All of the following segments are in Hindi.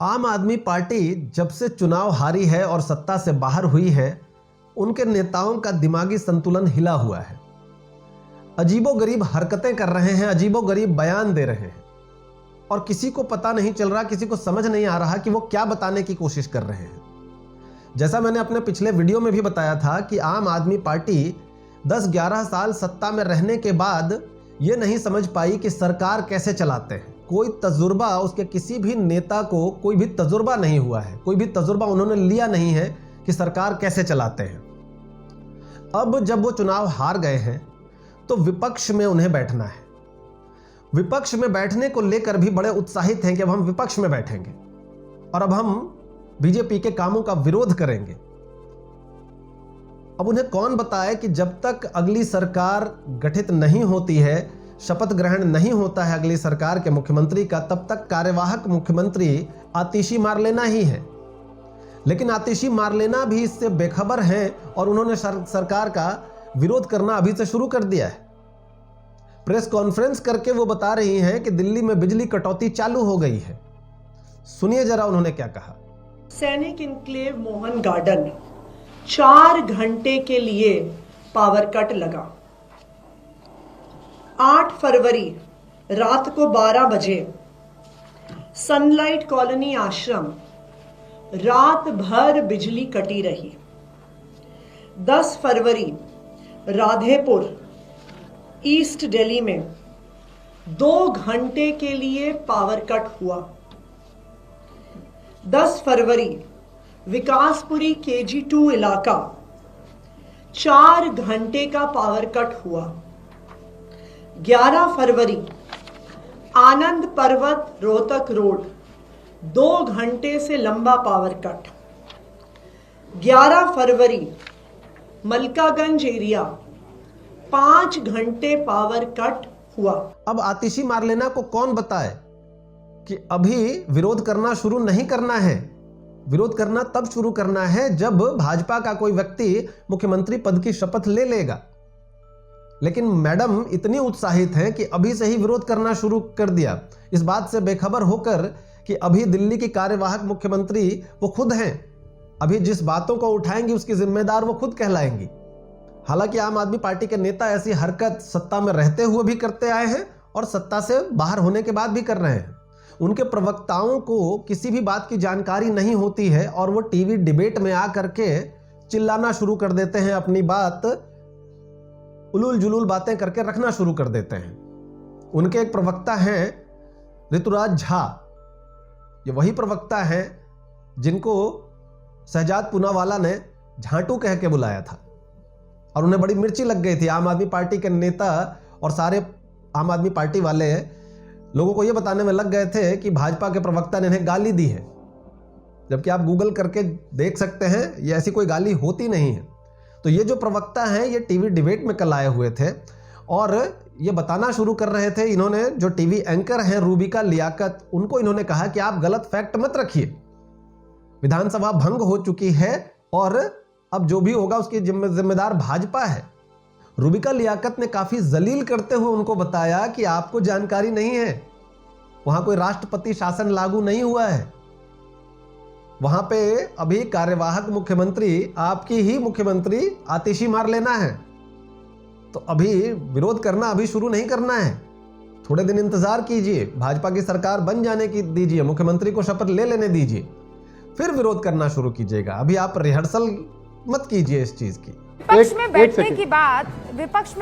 आम आदमी पार्टी जब से चुनाव हारी है और सत्ता से बाहर हुई है, उनके नेताओं का दिमागी संतुलन हिला हुआ है। अजीबोगरीब हरकतें कर रहे हैं, अजीबोगरीब बयान दे रहे हैं और किसी को पता नहीं चल रहा, किसी को समझ नहीं आ रहा कि वो क्या बताने की कोशिश कर रहे हैं। जैसा मैंने अपने पिछले वीडियो में भी बताया था कि आम आदमी पार्टी 10-11 साल सत्ता में रहने के बाद ये नहीं समझ पाई कि सरकार कैसे चलाते हैं। कोई तजुर्बा उसके किसी भी नेता को कोई भी तजुर्बा नहीं हुआ है, कोई भी तजुर्बा उन्होंने लिया नहीं है कि सरकार कैसे चलाते हैं। अब जब वो चुनाव हार गए हैं तो विपक्ष में उन्हें बैठना है। विपक्ष में बैठने को लेकर भी बड़े उत्साहित हैं कि अब हम विपक्ष में बैठेंगे और अब हम बीजेपी के कामों का विरोध करेंगे। अब उन्हें कौन बताए कि जब तक अगली सरकार गठित नहीं होती है, शपथ ग्रहण नहीं होता है अगली सरकार के मुख्यमंत्री का, तब तक कार्यवाहक मुख्यमंत्री आतिशी मार लेना ही है। लेकिन आतिशी मार लेना भी इससे बेखबर हैं और उन्होंने सरकार का विरोध करना अभी से शुरू कर दिया है। प्रेस कॉन्फ्रेंस करके वो बता रही हैं कि दिल्ली में बिजली कटौती चालू हो गई है। सुनिए जरा उन्होंने क्या कहा। सैनिक इनक्लेव मोहन गार्डन 4 घंटे के लिए पावर कट लगा। 8 फरवरी रात को 12 बजे सनलाइट कॉलोनी आश्रम रात भर बिजली कटी रही। 10 फरवरी राधेपुर ईस्ट दिल्ली में 2 घंटे के लिए पावर कट हुआ। 10 फरवरी विकासपुरी KG2 इलाका 4 घंटे का पावर कट हुआ। 11 फरवरी आनंद पर्वत रोहतक रोड 2 घंटे से लंबा पावर कट। 11 फरवरी मलकागंज एरिया 5 घंटे पावर कट हुआ। अब आतिशी मार लेना को कौन बताए कि अभी विरोध करना शुरू नहीं करना है। विरोध करना तब शुरू करना है जब भाजपा का कोई व्यक्ति मुख्यमंत्री पद की शपथ ले लेगा। लेकिन मैडम इतनी उत्साहित हैं कि अभी से ही विरोध करना शुरू कर दिया, इस बात से बेखबर होकर कि अभी दिल्ली की कार्यवाहक मुख्यमंत्री वो खुद हैं। अभी जिस बातों को उठाएंगी उसकी जिम्मेदार वो खुद कहलाएंगी। हालांकि आम आदमी पार्टी के नेता ऐसी हरकत सत्ता में रहते हुए भी करते आए हैं और सत्ता से बाहर होने के बाद भी कर रहे हैं। उनके प्रवक्ताओं को किसी भी बात की जानकारी नहीं होती है और वो टीवी डिबेट में आकर के चिल्लाना शुरू कर देते हैं, अपनी बात उलूल जुलूल बातें करके रखना शुरू कर देते हैं। उनके एक प्रवक्ता हैं ऋतुराज झा। ये वही प्रवक्ता हैं जिनको शहजाद पूनावाला ने झांटू कह के बुलाया था और उन्हें बड़ी मिर्ची लग गई थी। आम आदमी पार्टी के नेता और सारे आम आदमी पार्टी वाले लोगों को यह बताने में लग गए थे कि भाजपा के प्रवक्ता ने इन्हें गाली दी है, जबकि आप गूगल करके देख सकते हैं ये ऐसी कोई गाली होती नहीं है। तो ये जो प्रवक्ता हैं ये टीवी डिबेट में कल आए हुए थे और ये बताना शुरू कर रहे थे। इन्होंने जो टीवी एंकर हैं रूबिका लियाकत, उनको इन्होंने कहा कि आप गलत फैक्ट मत रखिए, विधानसभा भंग हो चुकी है और अब जो भी होगा उसकी जिम्मेदार भाजपा है। रूबिका लियाकत ने काफी जलील करते हुए उनको बताया कि आपको जानकारी नहीं है, वहां कोई राष्ट्रपति शासन लागू नहीं हुआ है। वहां पे अभी कार्यवाहक मुख्यमंत्री, आपकी ही मुख्यमंत्री आतिशी मार लेना है। तो अभी विरोध करना अभी शुरू नहीं करना है, थोड़े दिन इंतजार कीजिए, भाजपा की सरकार बन जाने की दीजिए, मुख्यमंत्री को शपथ ले लेने दीजिए, फिर विरोध करना शुरू कीजिएगा। अभी आप रिहर्सल मत कीजिए इस चीज की। विपक्ष में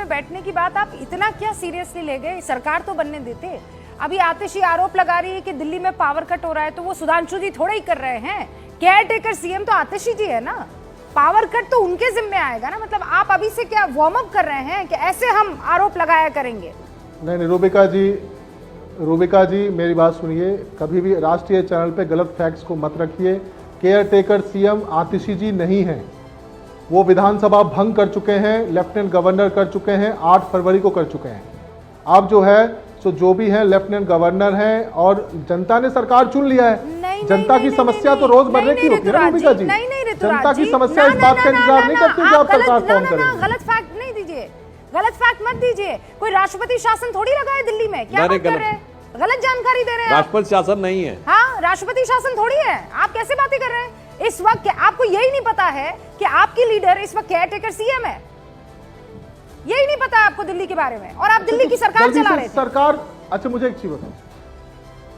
बैठने की बात आप इतना क्या सीरियसली ले गए? सरकार तो बनने देते। अभी आतिशी आरोप लगा रही है कि दिल्ली में पावर कट हो रहा है, तो वो सुधांशु जी थोड़े ही कर रहे हैं। केयर टेकर सीएम तो आतिशी जी है ना, पावर कट तो उनके जिम्मे आएगा ना। मतलब आप अभी से क्या वार्म अप कर रहे हैं कि ऐसे हम आरोप लगाया करेंगे? नहीं, रूबिका जी मेरी बात सुनिए। कभी भी राष्ट्रीय चैनल पे गलत फैक्ट्स को मत रखिए। केयर टेकर सीएम आतिशी जी नहीं है, वो विधानसभा भंग कर चुके हैं, लेफ्टिनेंट गवर्नर कर चुके हैं, 8 फरवरी को कर चुके हैं। आप जो है सो जो भी है लेफ्टिनेंट गवर्नर हैं और जनता ने सरकार चुन लिया है। जनता की समस्या तो रोज बढ़ने की होती है ना रूबिका जी। जनता की समस्या इस बात का इंतजार नहीं करती कि आप सरकार फॉर्म करें। गलत फैक्ट नहीं दीजिए, गलत फैक्ट मत दीजिए। कोई राष्ट्रपति शासन थोड़ी लगा है दिल्ली में, क्या बात कर रहे हैं? गलत जानकारी दे रहे हैं। राष्ट्रपति शासन नहीं है। हाँ, राष्ट्रपति शासन थोड़ी है। आप कैसे बातें कर रहे हैं? इस वक्त आपको यही नहीं पता है कि आपकी लीडर इस वक्त केयर टेकर सीएम है? यही नहीं पता आपको दिल्ली के बारे में, और आप दिल्ली की सरकार चला रहे थे। सरकार, अच्छा मुझे एक चीज बताओ,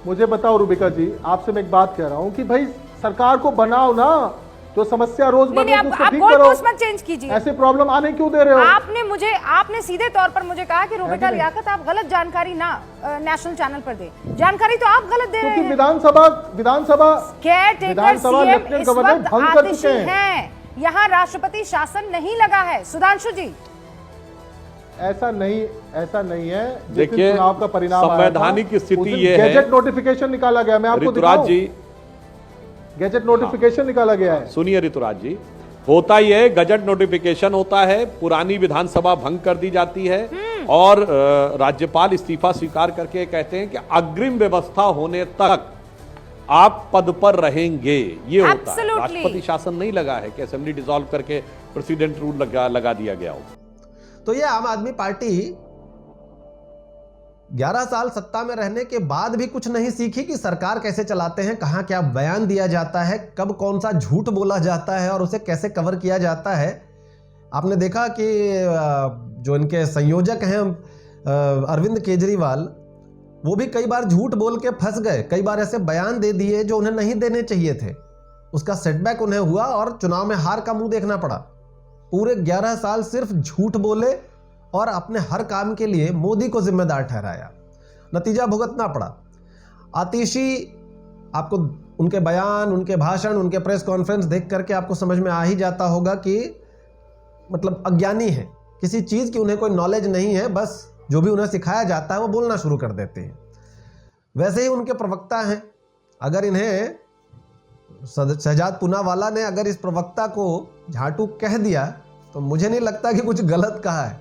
मुझे बताओ रूबिका जी, आपसे मैं एक बात कह रहा हूं कि भाई सरकार को बनाओ ना, जो समस्या रोज बन रही है उसको ठीक करो। गोलपोस्ट मत चेंज कीजिए। ऐसे प्रॉब्लम आने क्यों दे रहे हो? आपने सीधे तौर पर मुझे कहा कि रूबिका लियाकत आप गलत जानकारी ना नेशनल चैनल पर दे। जानकारी तो आप गलत दे रहे हैं। क्योंकि विधानसभा केयर टेकर सीएम लेफ्टिनेंट इस गवर्नर वक्त भंग कर आतिशी चुके हैं। हैं। यहाँ राष्ट्रपति शासन नहीं लगा है सुधांशु जी। ऐसा नहीं है। देखिए, चुनाव का परिणाम संवैधानिक स्थिति ये है, गैजेट नोटिफिकेशन निकाला गया, मैं आपको ऋतुराज जी, गैजेट नोटिफिकेशन निकाला गया है। सुनिए ऋतुराज जी, होता ही है, गजट नोटिफिकेशन होता है, पुरानी विधानसभा भंग कर दी जाती है और राज्यपाल इस्तीफा स्वीकार करके कहते हैं कि अग्रिम व्यवस्था होने तक आप पद पर रहेंगे। ये होता है, राष्ट्रपति शासन नहीं लगा है कि असेंबली डिसॉल्व करके प्रेसिडेंट रूल लगा दिया गया हो। तो ये आम आदमी पार्टी 11 साल सत्ता में रहने के बाद भी कुछ नहीं सीखी कि सरकार कैसे चलाते हैं, कहां क्या बयान दिया जाता है, कब कौन सा झूठ बोला जाता है और उसे कैसे कवर किया जाता है। आपने देखा कि जो इनके संयोजक हैं अरविंद केजरीवाल, वो भी कई बार झूठ बोल के फंस गए, कई बार ऐसे बयान दे दिए जो उन्हें नहीं देने चाहिए थे। उसका सेटबैक उन्हें हुआ और चुनाव में हार का मुंह देखना पड़ा। पूरे 11 साल सिर्फ झूठ बोले और अपने हर काम के लिए मोदी को जिम्मेदार ठहराया, नतीजा भुगतना पड़ा। आतिशी, आपको उनके बयान, उनके भाषण, उनके प्रेस कॉन्फ्रेंस देख करके आपको समझ में आ ही जाता होगा कि मतलब अज्ञानी है, किसी चीज की उन्हें कोई नॉलेज नहीं है, बस जो भी उन्हें सिखाया जाता है वो बोलना शुरू कर देते हैं। वैसे ही उनके प्रवक्ता हैं, अगर इन्हें शहजाद पूनावाला ने अगर इस प्रवक्ता को झाटू कह दिया तो मुझे नहीं लगता कि कुछ गलत कहा है।